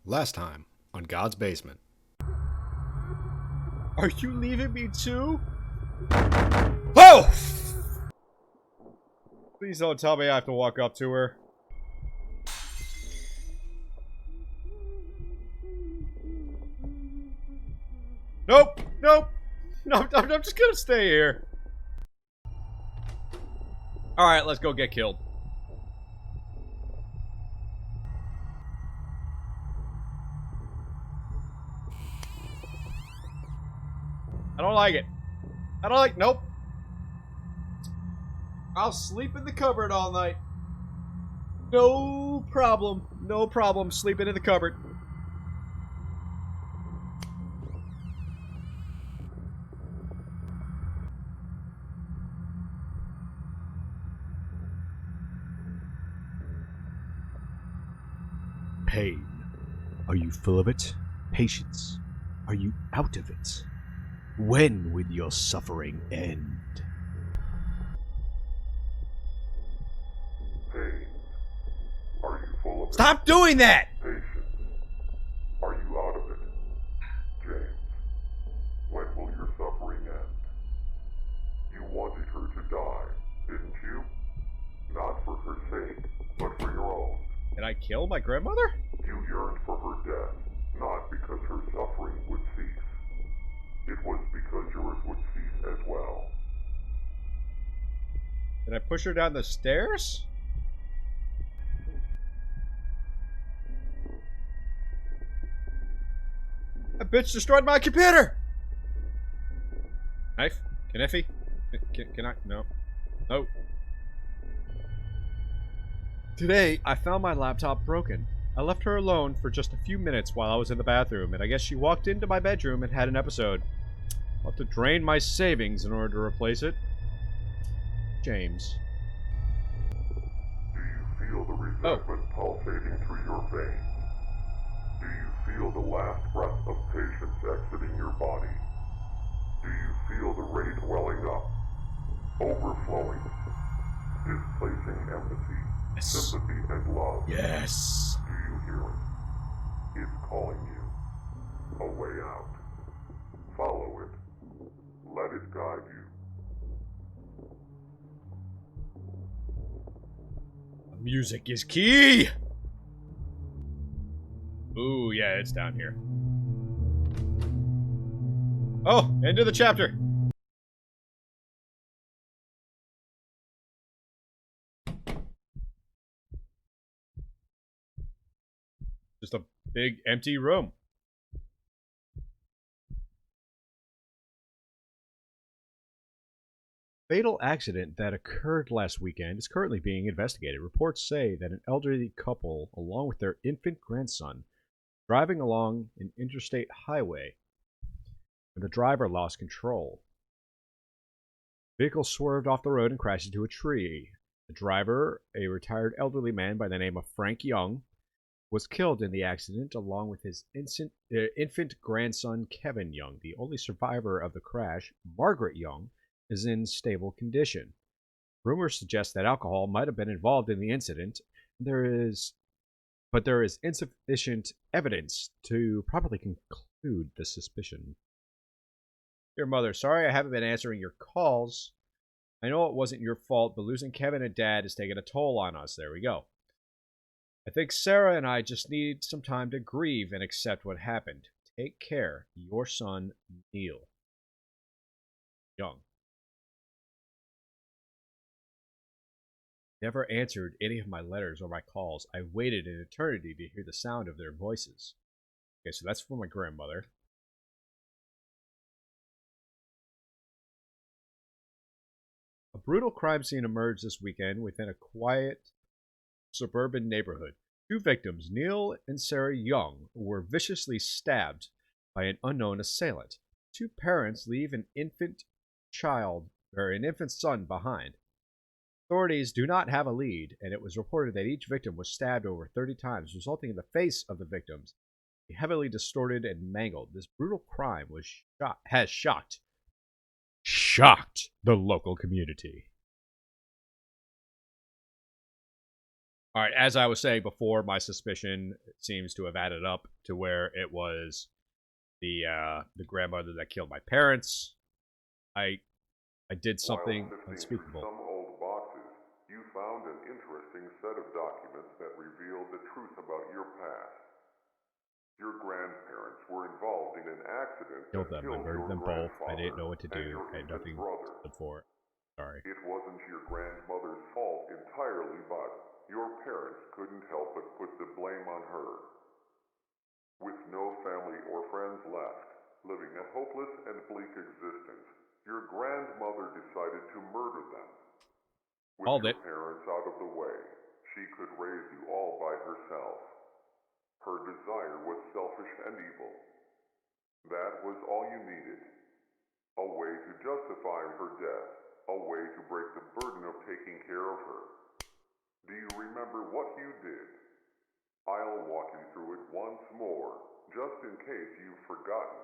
Last time on God's Basement. Are you leaving me too? Whoa! Please don't tell me I have to walk up to her. Nope! Nope! No, I'm just gonna stay here. Alright, let's go get killed. I don't like it. I don't like... Nope. I'll sleep in the cupboard all night. No problem. No problem sleeping in the cupboard. Pain. Are you full of it? Patience. Are you out of it? When will your suffering end? Pain. Are you full of it? Stop doing that! Patience. Are you out of it? James, when will your suffering end? You wanted her to die, didn't you? Not for her sake, but for your own. Did I kill my grandmother? You yearned for her death, not because her suffering would cease. It was because yours would cease as well. Did I push her down the stairs? That bitch destroyed my computer! Knife? Kniffy? Can I? No. No. Today, I found my laptop broken. I left her alone for just a few minutes while I was in the bathroom, and I guess she walked into my bedroom and had an episode. I'll have to drain my savings in order to replace it. James. Do you feel the resentment pulsating through your veins? Do you feel the last breath of patience exiting your body? Do you feel the rage welling up, overflowing, displacing empathy, Yes. sympathy, and love? Yes. Do you hear it? It's calling you. A way out. Follow it. Let it guide you. Music is key! Ooh, yeah, it's down here. Oh, end of the chapter. Just a big empty room. Fatal accident that occurred last weekend is currently being investigated. Reports say that an elderly couple, along with their infant grandson, driving along an interstate highway when the driver lost control. The vehicle swerved off the road and crashed into a tree. The driver, a retired elderly man by the name of Frank Young, was killed in the accident along with his infant grandson Kevin Young. The only survivor of the crash, Margaret Young, is in stable condition. Rumors suggest that alcohol might have been involved in the incident. But there is insufficient evidence to properly conclude the suspicion. Dear Mother, sorry I haven't been answering your calls. I know it wasn't your fault, but losing Kevin and Dad has taken a toll on us. There we go. I think Sarah and I just need some time to grieve and accept what happened. Take care. Your son, Neil. Young. Never answered any of my letters or my calls. I waited an eternity to hear the sound of their voices. Okay, so that's for my grandmother. A brutal crime scene emerged this weekend within a quiet suburban neighborhood. Two victims, Neil and Sarah Young, were viciously stabbed by an unknown assailant. Two parents leave an infant son behind. Authorities do not have a lead, and it was reported that each victim was stabbed over 30 times, resulting in the face of the victims be heavily distorted and mangled. This brutal crime has shocked the local community. All right, as I was saying before, my suspicion seems to have added up to where it was the grandmother that killed my parents. I did something While sifting through unspeakable. some old boxes, you found an interesting set of documents that revealed the truth about your past. Your grandparents were involved in an accident Killed that them. I killed murdered your them both. I didn't grandfather know what to and do. your I had infant nothing brother. to for it. Sorry. It wasn't your grandmother's fault entirely, but your parents couldn't help but put the blame on her. With no family or friends left, living a hopeless and bleak existence, your grandmother decided to murder them. With Called your it. parents out of the way, she could raise you all by herself. Her desire was selfish and evil. That was all you needed. A way to justify her death. A way to break the burden of taking care of her. Do you remember what you did? I'll walk you through it once more, just in case you've forgotten.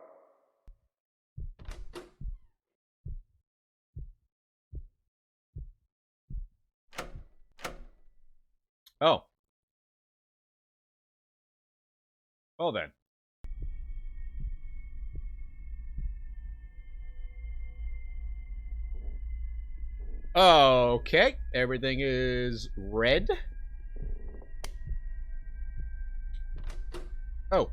Oh. Well then. Okay. Everything is red. Oh.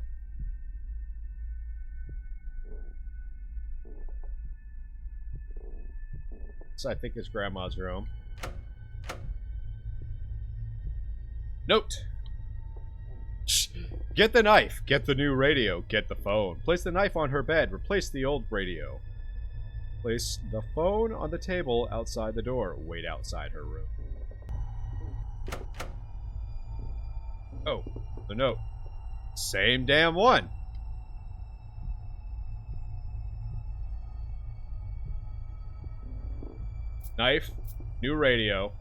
So I think it's grandma's room. Note. Shh. Get the knife. Get the new radio. Get the phone. Place the knife on her bed. Replace the old radio. Place the phone on the table outside the door. Wait outside her room. Oh, the note. Same damn one. Knife. New radio.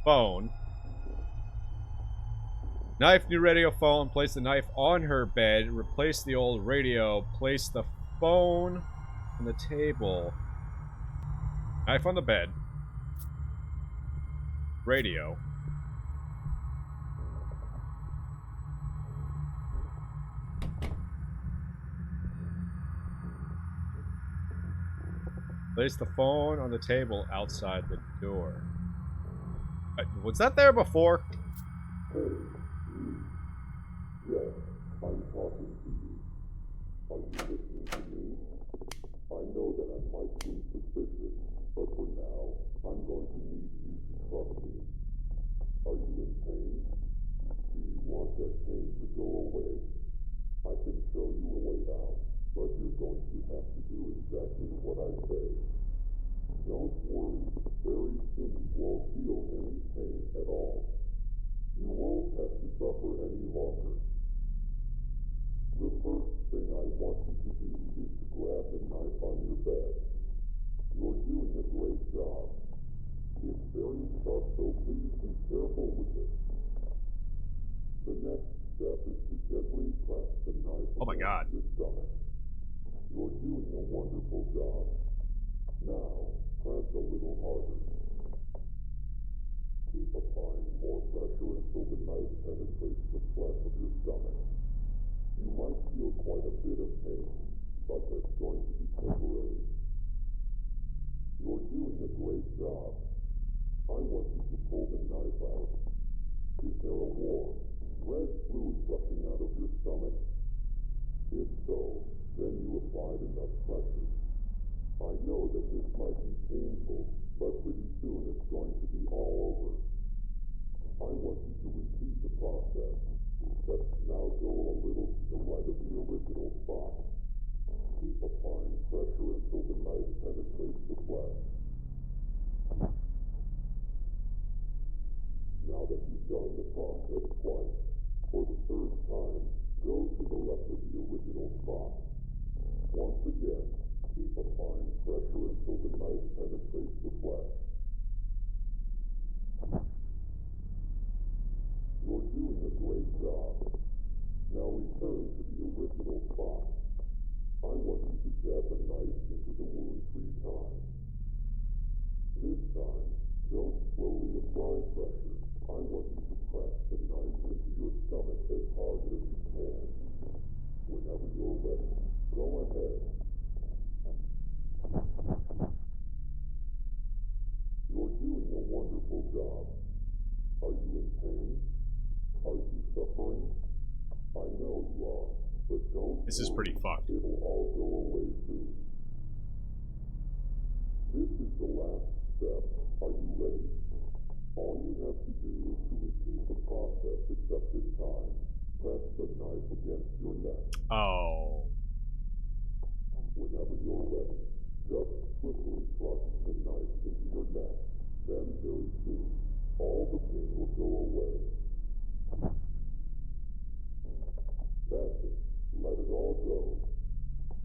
Phone. Knife, new radio, phone. Place the knife on her bed. Replace the old radio. Place the phone on the table. Knife on the bed. Radio. Place the phone on the table outside the door. Was that there before? Yes, I'm talking to you. Are you listening to me? I know that I might seem suspicious, but for now, I'm going to need you to trust me. Are you in pain? Do you want that pain to go away? I can show you a way out, but you're going to have to do exactly what I say. Don't worry, very soon you won't feel any pain at all. You won't have to suffer any longer. The first thing I want you to do is to grab the knife on your bed. You're doing a great job. It's very sharp, so please be careful with it. The next step is to gently press the knife Oh my God. against your stomach. You're doing a wonderful job. Now, press a little harder. Keep applying more pressure until the knife penetrates the flesh of your stomach. You might feel quite a bit of pain, but that's going to be temporary. You're doing a great job. I want you to pull the knife out. Is there a warm, red fluid gushing out of your stomach? If so, then you applied enough pressure. I know that this might be painful, but pretty soon it's going to be all over. I want you to repeat the process. Just now go a little to the right of the original spot. Keep applying pressure until the knife penetrates the flesh. Now that you've done the process twice, for the third time, go to the left of the original spot. Once again, keep applying pressure until the knife penetrates the flesh. You're doing a great job. Now return to the original spot. I want you to jab the knife This is pretty fucked. It'll all go away soon. This is the last step. Are you ready? All you have to do is to repeat the process, except this time, press the knife against your neck. Oh. Whenever you're ready, just swiftly thrust the knife into your neck. Then very soon, all the pain will go away. That's it. Let it all go.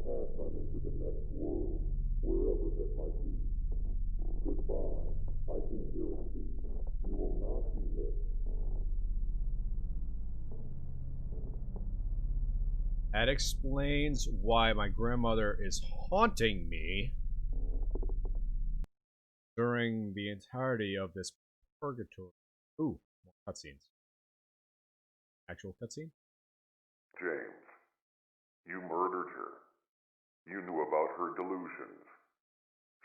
Pass on into the next world, wherever that might be. Goodbye. I can guarantee you will not be missed. That explains why my grandmother is haunting me during the entirety of this purgatory. Ooh, more cutscenes. Actual cutscene? James, you murdered her. You knew about her delusions.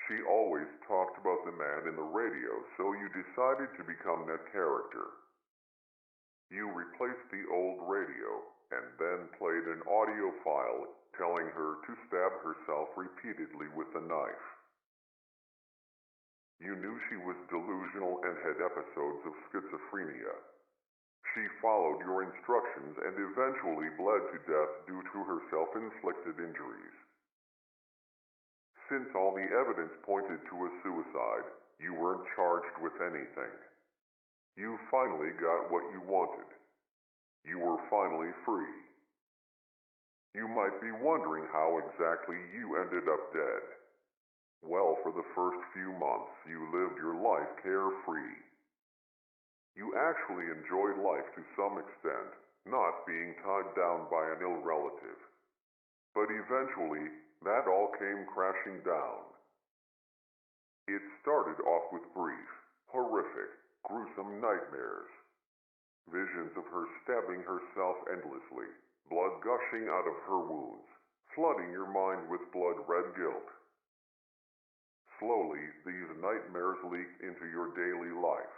She always talked about the man in the radio, so you decided to become that character. You replaced the old radio and then played an audio file telling her to stab herself repeatedly with a knife. You knew she was delusional and had episodes of schizophrenia. She followed your instructions and eventually bled to death due to her self-inflicted injuries. Since all the evidence pointed to a suicide, you weren't charged with anything. You finally got what you wanted. You were finally free. You might be wondering how exactly you ended up dead. Well, for the first few months, you lived your life carefree. You actually enjoyed life to some extent, not being tied down by an ill relative. But eventually, that all came crashing down. It started off with brief, horrific, gruesome nightmares. Visions of her stabbing herself endlessly, blood gushing out of her wounds, flooding your mind with blood-red guilt. Slowly, these nightmares leaked into your daily life.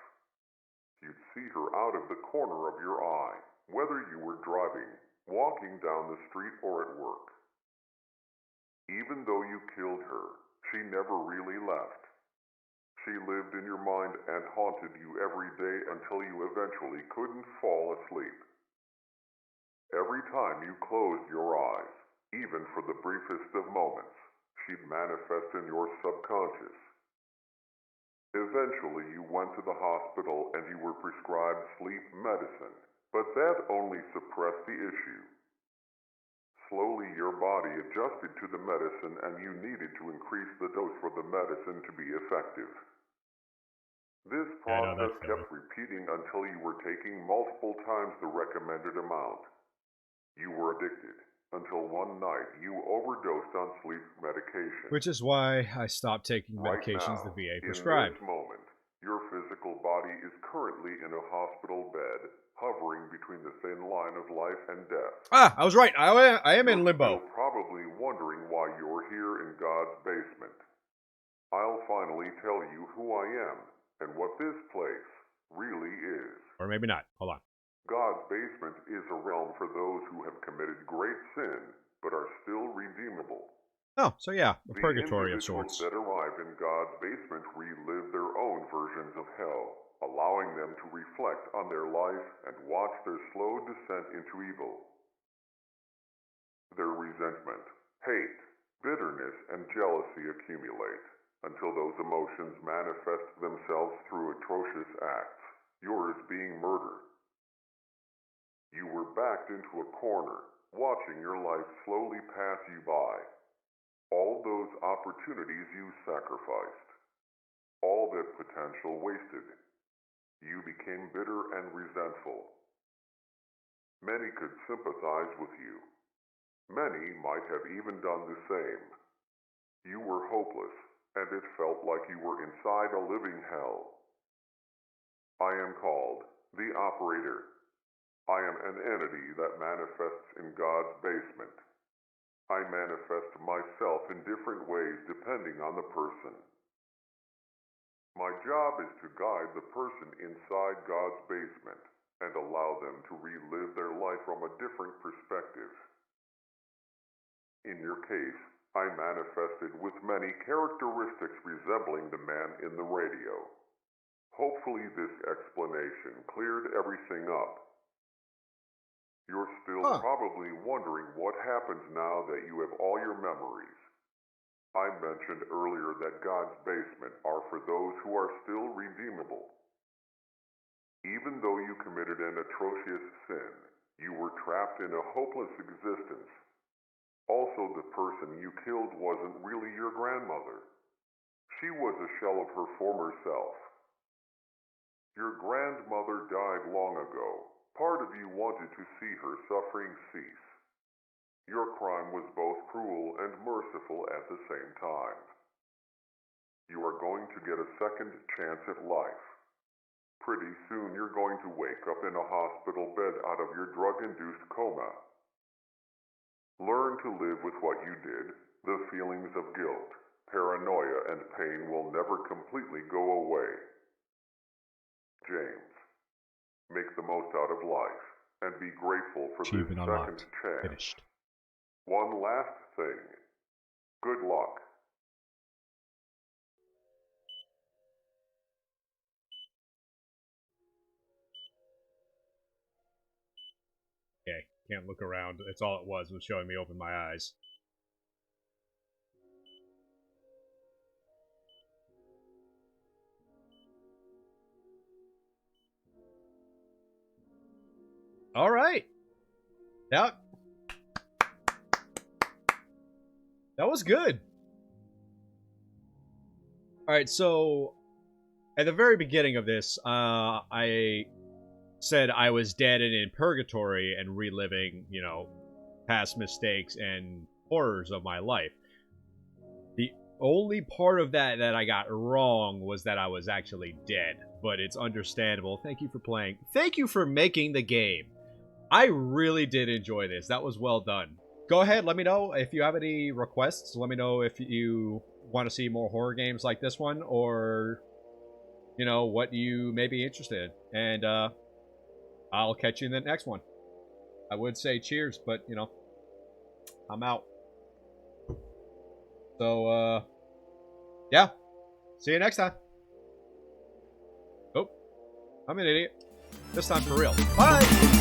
You'd see her out of the corner of your eye, whether you were driving, walking down the street, or at work. Even though you killed her, she never really left. She lived in your mind and haunted you every day until you eventually couldn't fall asleep. Every time you closed your eyes, even for the briefest of moments, she'd manifest in your subconscious. Eventually, you went to the hospital and you were prescribed sleep medicine, but that only suppressed the issue. Slowly, your body adjusted to the medicine and you needed to increase the dose for the medicine to be effective. This process kept repeating until you were taking multiple times the recommended amount. You were addicted, until one night you overdosed on sleep medication. Which is why I stopped taking medications the VA prescribed. In this moment, your physical body is currently in a hospital bed, hovering between the thin line of life and death. Ah, I was right. I am in limbo. You're probably wondering why you're here in God's basement. I'll finally tell you who I am and what this place really is. Or maybe not. Hold on. God's basement is a realm for those who have committed great sin, but are still redeemable. Oh, so yeah, a purgatory of sorts. The individuals that arrive in God's basement relive their own versions of hell, allowing them to reflect on their life and watch their slow descent into evil. Their resentment, hate, bitterness, and jealousy accumulate, until those emotions manifest themselves through atrocious acts, yours being murder. You were backed into a corner, watching your life slowly pass you by. All those opportunities you sacrificed. All that potential wasted. You became bitter and resentful. Many could sympathize with you. Many might have even done the same. You were hopeless, and it felt like you were inside a living hell. I am called the Operator. I am an entity that manifests in God's basement. I manifest myself in different ways depending on the person. My job is to guide the person inside God's basement and allow them to relive their life from a different perspective. In your case, I manifested with many characteristics resembling the man in the radio. Hopefully this explanation cleared everything up. You're still probably wondering what happens now that you have all your memories. I mentioned earlier that God's basement are for those who are still redeemable. Even though you committed an atrocious sin, you were trapped in a hopeless existence. Also, the person you killed wasn't really your grandmother. She was a shell of her former self. Your grandmother died long ago. Part of you wanted to see her suffering cease. Your crime was both cruel and merciful at the same time. You are going to get a second chance at life. Pretty soon you're going to wake up in a hospital bed out of your drug-induced coma. Learn to live with what you did. The feelings of guilt, paranoia, and pain will never completely go away. James, make the most out of life and be grateful for this Achievement second unlocked. chance. Finished. One last thing. Good luck. Okay, can't look around. That's all it was showing me open my eyes. All right. That was good. All right, so at the very beginning of this, I said I was dead and in purgatory and reliving, you know, past mistakes and horrors of my life. The only part of that I got wrong was that I was actually dead, but it's understandable. Thank you for playing. Thank you for making the game. I really did enjoy this. That was well done. Go ahead, let me know if you have any requests. Let me know if you want to see more horror games like this one, or, you know, what you may be interested in. And, I'll catch you in the next one. I would say cheers, but, you know, I'm out. So, yeah. See you next time. Oh, I'm an idiot. This time for real. Bye!